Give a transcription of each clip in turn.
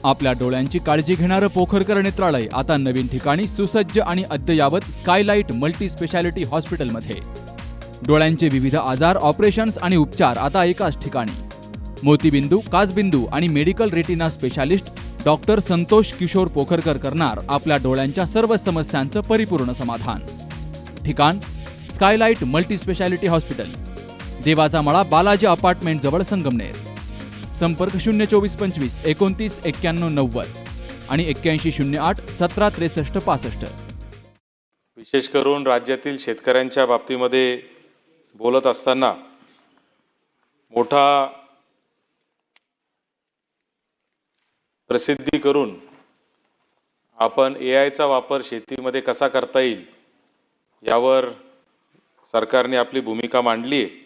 आपल्या डोळ्यांची काळजी घेणारं पोखरकर नेत्रालय आता नवीन ठिकाणी सुसज्ज आणि अद्ययावत स्कायलाइट मल्टी स्पेशालिटी हॉस्पिटलमध्ये. डोळ्यांचे विविध आजार, ऑपरेशन्स आणि उपचार आता एकाच ठिकाणी. मोतीबिंदू, काचबिंदू आणि medical retina specialist doctor Santosh Kishor Pokharkar करणार आपल्या डोळ्यांच्या सर्व समस्यांचं परिपूर्ण समाधान. ठिकाण स्कायलाइट मल्टी स्पेशालिटी हॉस्पिटल, देवाचा मळा, बालाजी अपार्टमेंट जवळ, संगमनेर. संपर्क 02425 29 91 90 आणि 8108 17 63 65. विशेष करून राज्यातील शेतकऱ्यांच्या बाबतीमध्ये बोलत असताना मोठा प्रसिद्धी करून आपण एआयचा वापर शेतीमध्ये कसा करता येईल यावर सरकारने आपली भूमिका मांडली आहे.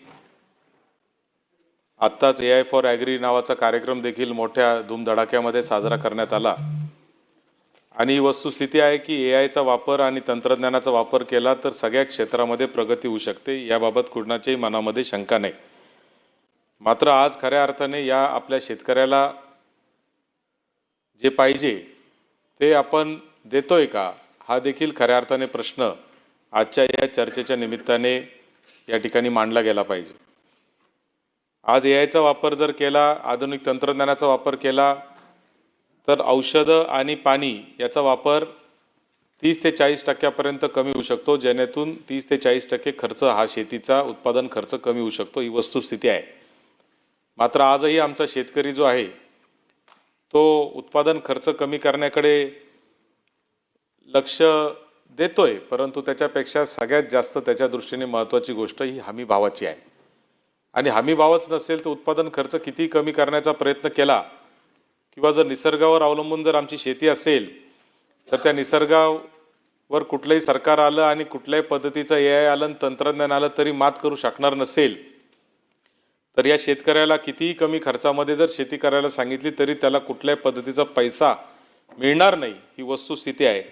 आत्ताच AI फॉर ॲग्री नावाचा कार्यक्रम देखील मोठ्या धूमधडाक्यामध्ये साजरा करण्यात आला आणि ही वस्तुस्थिती आहे की एआयचा वापर आणि तंत्रज्ञानाचा वापर केला तर सगळ्या क्षेत्रामध्ये प्रगती होऊ शकते, याबाबत कुणाच्याही मनामध्ये शंका नाही. मात्र आज खऱ्या अर्थाने या आपल्या शेतकऱ्याला जे पाहिजे ते आपण देतोय का, हा देखील खऱ्या अर्थाने प्रश्न आजच्या या चर्चेच्या निमित्ताने या ठिकाणी मांडला गेला पाहिजे. आज एआयचा वापर जर केला, आधुनिक तंत्रज्ञानाचा वापर केला तर औषधं आणि पाणी याचा वापर 30 ते 40% कमी होऊ शकतो, जेणेतून 30 ते 40% खर्च हा शेतीचा उत्पादन खर्च कमी होऊ शकतो, ही वस्तुस्थिती आहे. मात्र आजही आमचा शेतकरी जो आहे तो उत्पादन खर्च कमी करण्याकडे लक्ष देतोय, परंतु त्याच्यापेक्षा सगळ्यात जास्त त्याच्या दृष्टीने महत्त्वाची गोष्ट ही हमी भावाची आहे. आणि हमी भावच नसेल तर उत्पादन खर्च किती कमी करण्याचा प्रयत्न केला किंवा जर निसर्गावर अवलंबून जर आमची शेती असेल तर त्या निसर्गावर कुठलंही सरकार आलं आणि कुठल्याही पद्धतीचं AI आलं, तंत्रज्ञान आलं तरी मात करू शकणार नसेल, तर या शेतकऱ्याला कितीही कमी खर्चामध्ये जर शेती करायला सांगितली तरी त्याला कुठल्याही पद्धतीचा पैसा मिळणार नाही, ही वस्तुस्थिती आहे.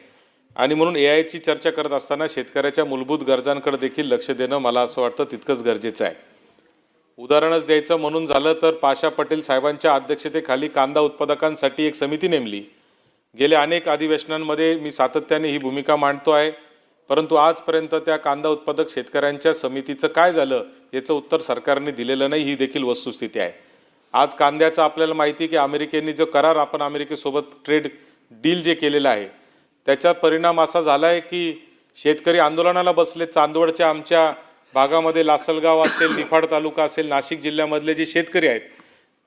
आणि म्हणून AIची चर्चा करत असताना शेतकऱ्याच्या मूलभूत गरजांकडे देखील लक्ष देणं मला असं वाटतं तितकंच गरजेचं आहे. उदाहरणच द्यायचं म्हणून झालं तर पाशा पटेल साहेबांच्या अध्यक्षतेखाली कांदा उत्पादकांसाठी एक समिती नेमली. गेल्या अनेक अधिवेशनांमध्ये मी सातत्याने ही भूमिका मांडतो आहे, परंतु आजपर्यंत त्या कांदा उत्पादक शेतकऱ्यांच्या समितीचं काय झालं याचं उत्तर सरकारने दिलेलं नाही, ही देखील वस्तुस्थिती आहे. आज कांद्याचं आपल्याला माहिती की अमेरिकेने जो करार आपण अमेरिकेसोबत ट्रेड डील जे केलेलं आहे त्याचा परिणाम असा झाला आहे की शेतकरी आंदोलनाला बसले. चांदवडच्या आमच्या भागामध्ये लासलगाव असेल, निफाड तालुका असेल, नाशिक जिल्ह्यामधले जे शेतकरी आहेत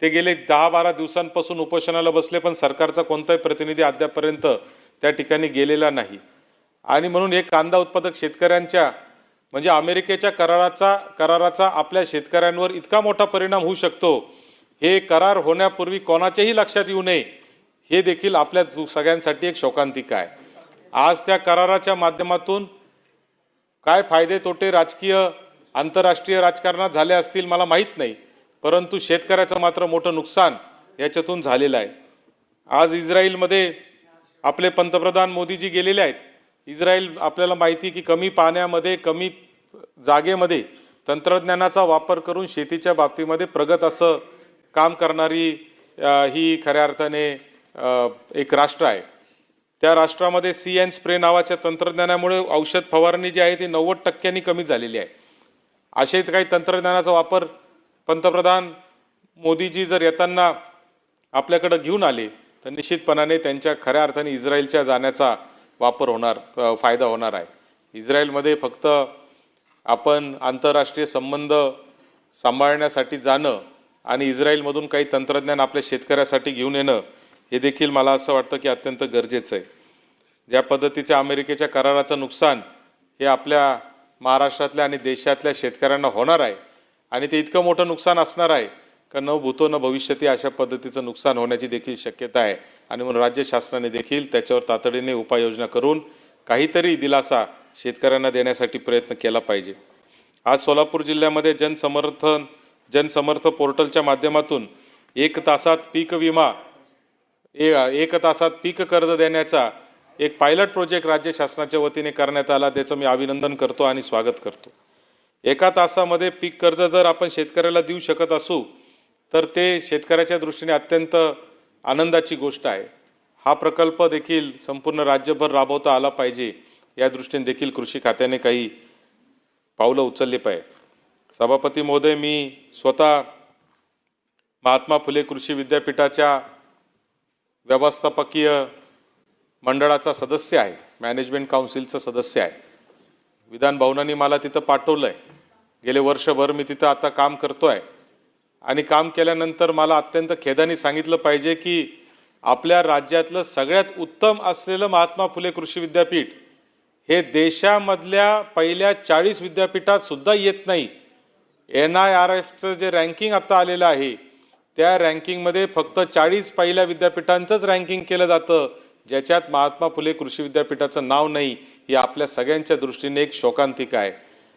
ते गेले 10-12 दिवसांपासून उपोषणाला बसले, पण सरकारचा कोणताही प्रतिनिधी अद्यापर्यंत त्या ठिकाणी गेलेला नाही. आणि म्हणून हे कांदा उत्पादक शेतकऱ्यांच्या म्हणजे अमेरिकेच्या कराराचा आपल्या शेतकऱ्यांवर इतका मोठा परिणाम होऊ शकतो, हे करार होण्यापूर्वी कोणाच्याही लक्षात येऊ नये, हे देखील आपल्या सगळ्यांसाठी एक शोकांतिका आहे. आज त्या कराराच्या माध्यमातून काय फायदे तोटे राजकीय आंतरराष्ट्रीय राजकारणात झाले असतील मला माहीत नाही, परंतु शेतकऱ्याचं मात्र मोठं नुकसान याच्यातून झालेलं आहे. आज इस्रायलमध्ये आपले पंतप्रधान मोदीजी गेलेले आहेत. इस्रायल आपल्याला माहिती की कमी पाण्यामध्ये कमी जागेमध्ये तंत्रज्ञानाचा वापर करून शेतीच्या बाबतीमध्ये प्रगत असं काम करणारी ही खऱ्या अर्थाने एक राष्ट्र आहे. त्या राष्ट्रामध्ये सी अँड स्प्रे नावाच्या तंत्रज्ञानामुळे औषध फवारणी जी आहे ती 90% कमी झालेली आहे. असे काही तंत्रज्ञानाचा वापर पंतप्रधान मोदीजी जर येताना आपल्याकडे घेऊन आले तर निश्चितपणाने त्यांच्या खऱ्या अर्थाने इस्रायलच्या जाण्याचा फायदा होणार आहे. इस्रायलमध्ये फक्त आपण आंतरराष्ट्रीय संबंध सांभाळण्यासाठी जाणं आणि इस्रायलमधून काही तंत्रज्ञान आपल्या शेतकऱ्यासाठी घेऊन येणं हे देखील मला असं वाटतं की अत्यंत गरजेचं आहे. ज्या पद्धतीच्या अमेरिकेच्या कराराचं नुकसान हे आपल्या महाराष्ट्रातल्या आणि देशातल्या शेतकऱ्यांना होणार आहे आणि ते इतकं मोठं नुकसान असणार आहे का न भूतो न भविष्यती अशा पद्धतीचं नुकसान होण्याची देखील शक्यता आहे. आणि म्हणून राज्य शासनाने देखील त्याच्यावर तातडीने उपाययोजना करून काहीतरी दिलासा शेतकऱ्यांना देण्यासाठी प्रयत्न केला पाहिजे. आज सोलापूर जिल्ह्यामध्ये जनसमर्थ पोर्टलच्या माध्यमातून 1 तासात पीक विमा 1 तासात पीक कर्ज देण्याचा एक पायलट प्रोजेक्ट राज्य शासनाच्या वतीने करण्यात आला. त्याचं मी अभिनंदन करतो आणि स्वागत करतो. 1 तासामध्ये पीक कर्ज जर आपण शेतकऱ्याला देऊ शकत असू तर ते शेतकऱ्याच्या दृष्टीने अत्यंत आनंदाची गोष्ट आहे. हा प्रकल्प देखील संपूर्ण राज्यभर राबवता आला पाहिजे या दृष्टीने देखील कृषी खात्याने काही पावलं उचलली पाहिजे. सभापती महोदय, मी स्वतः महात्मा फुले कृषी विद्यापीठाच्या व्यवस्थापकीय मंडळाचा सदस्य आहे, मॅनेजमेंट काउन्सिलचा सदस्य आहे. विधान भवनाने मला तिथं पाठवलं आहे. गेले वर्षभर मी तिथं आता काम करतो आहे आणि काम केल्यानंतर मला अत्यंत खेदाने सांगितलं पाहिजे की आपल्या राज्यातलं सगळ्यात उत्तम असलेलं महात्मा फुले कृषी विद्यापीठ हे देशामधल्या पहिल्या 40 विद्यापीठात सुद्धा येत नाही. NIRFचं जे रँकिंग आता आलेलं आहे त्या रँकिंगमध्ये फक्त 40 पहिल्या विद्यापीठांचंच रँकिंग केलं जातं, ज्याच्यात महात्मा फुले कृषी विद्यापीठाचं नाव नाही. ही आपल्या सगळ्यांच्या दृष्टीने एक शोकांतिका आहे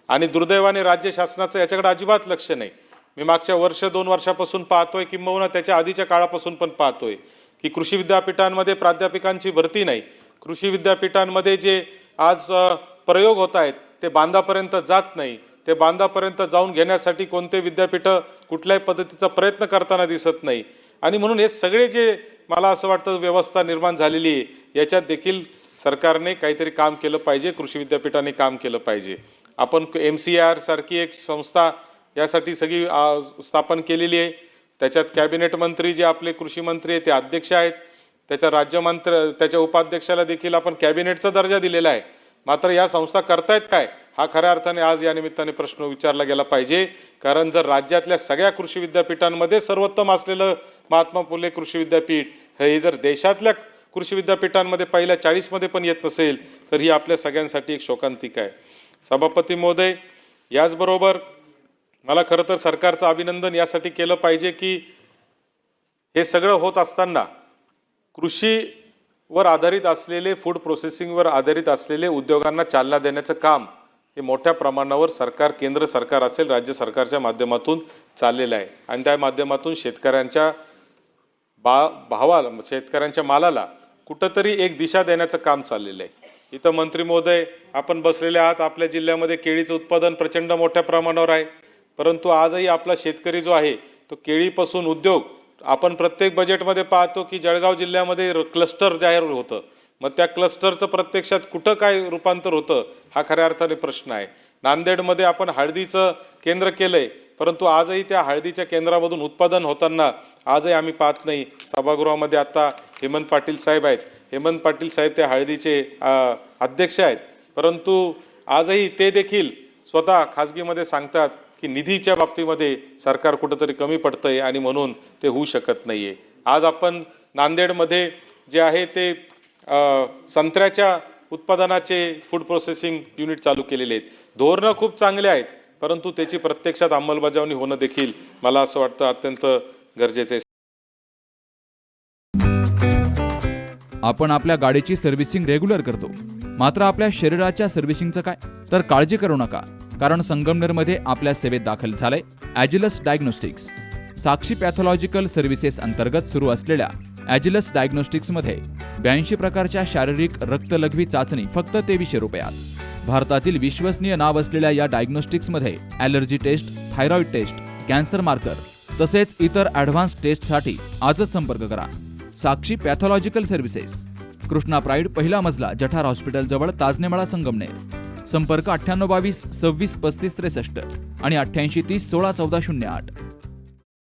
आणि दुर्दैवाने राज्य शासनाचं याच्याकडे अजिबात लक्ष नाही. मी मागच्या 1-2 वर्षापासून पाहतोय, किंबहुना त्याच्या आधीच्या काळापासून पण पाहतोय की कृषी विद्यापीठांमध्ये प्राध्यापकांची भरती नाही. कृषी विद्यापीठांमध्ये जे आज प्रयोग होत आहेत ते बांधापर्यंत जात नाही. ते बांधापर्यंत जाऊन घेण्यासाठी कोणते विद्यापीठं कुठल्याही पद्धतीचा प्रयत्न करताना दिसत नाही. आणि म्हणून हे सगळे जे मला असं वाटतं व्यवस्था निर्माण झालेली आहे याच्यात देखील सरकारने काहीतरी काम केलं पाहिजे, कृषी विद्यापीठाने काम केलं पाहिजे. आपण MCR सारखी एक संस्था यासाठी सगळी स्थापन केलेली आहे. त्याच्यात कॅबिनेट मंत्री जे आपले कृषी मंत्री आहेत ते अध्यक्ष आहेत. त्याच्या राज्यमंत्री त्याच्या उपाध्यक्षाला देखील आपण कॅबिनेटचा दर्जा दिलेला आहे. मात्र या संस्था करतायत काय, हा खऱ्या अर्थाने आज या निमित्ताने प्रश्न विचारला गेला पाहिजे. कारण जर राज्यातल्या सगळ्या कृषी विद्यापीठांमध्ये सर्वोत्तम असलेलं महात्मा फुले कृषी विद्यापीठ हे जर देशातल्या कृषी विद्यापीठांमध्ये पहिल्या 40मध्ये पण येत नसेल तर ही आपल्या सगळ्यांसाठी एक शोकांतिका आहे. सभापती महोदय, याचबरोबर मला खरं तर सरकारचं अभिनंदन यासाठी केलं पाहिजे की हे सगळं होत असताना कृषीवर आधारित असलेले, फूड प्रोसेसिंगवर आधारित असलेले उद्योगांना चालना देण्याचं काम हे मोठ्या प्रमाणावर सरकार, केंद्र सरकार असेल, राज्य सरकारच्या माध्यमातून चाललेलं आहे. आणि त्या माध्यमातून शेतकऱ्यांच्या भावाला, शेतकऱ्यांच्या मालाला कुठंतरी एक दिशा देण्याचं काम चाललेलं आहे. इथं मंत्री महोदय आपण बसलेले आहात. आपल्या जिल्ह्यामध्ये केळीचं उत्पादन प्रचंड मोठ्या प्रमाणावर आहे. परंतु आजही आपला शेतकरी जो आहे तो केळीपासून उद्योग, आपण प्रत्येक बजेटमध्ये पाहतो की जळगाव जिल्ह्यामध्ये क्लस्टर जाहीर होतं. मग त्या क्लस्टरचं प्रत्यक्षात कुठं काय रूपांतर होतं हा खऱ्या अर्थाने प्रश्न आहे. नांदेडमध्ये आपण हळदीचं केंद्र केलंय, परंतु आजही त्या हळदीच्या केंद्रामधून उत्पादन होताना आजही आम्ही पाहत नाही. सभागृहामध्ये आता हेमंत पाटील साहेब आहेत. हेमंत पाटील साहेब त्या हळदीचे अध्यक्ष आहेत, परंतु आजही ते देखील स्वतः खाजगीमध्ये सांगतात की निधीच्या बाबतीमध्ये सरकार कुठंतरी कमी पडतंय आणि म्हणून ते होऊ शकत नाहीये. आज आपण नांदेडमध्ये जे आहे ते संत्र्याच्या उत्पादनाचे फूड प्रोसेसिंग युनिट चालू केलेले आहेत. धोरणं खूप चांगले आहेत, परंतु त्याची प्रत्यक्षात अंमलबजावणी होणं देखील मला असं वाटतं अत्यंत गरजेचं आहे. आपण आपल्या गाडीची सर्व्हिसिंग रेग्युलर करतो, मात्र आपल्या शरीराच्या सर्व्हिसिंगचं काय? तर काळजी करू नका, कारण संगमनेरमध्ये आपल्या सेवेत दाखल झालंय ॲजिलस डायग्नोस्टिक्स. साक्षी पॅथॉलॉजिकल सर्व्हिसेस अंतर्गत सुरू असलेल्या ॲजिलस डायग्नोस्टिक्समध्ये 82 प्रकारच्या शारीरिक रक्तलघवी चाचणी फक्त 2300 रुपयात. भारतातील विश्वसनीय नाव असलेल्या या डायग्नोस्टिक्समध्ये allergy test, thyroid test, cancer marker तसेच इतर ॲडव्हान्स टेस्टसाठी आजच संपर्क करा. Sakshi pathological services, Krishna pride, पहिला मजला, जठार हॉस्पिटल जवळ, ताजनेमाळा, संगमनेर. संपर्क 9822 26 35 63 आणि 88 30 16 14 08.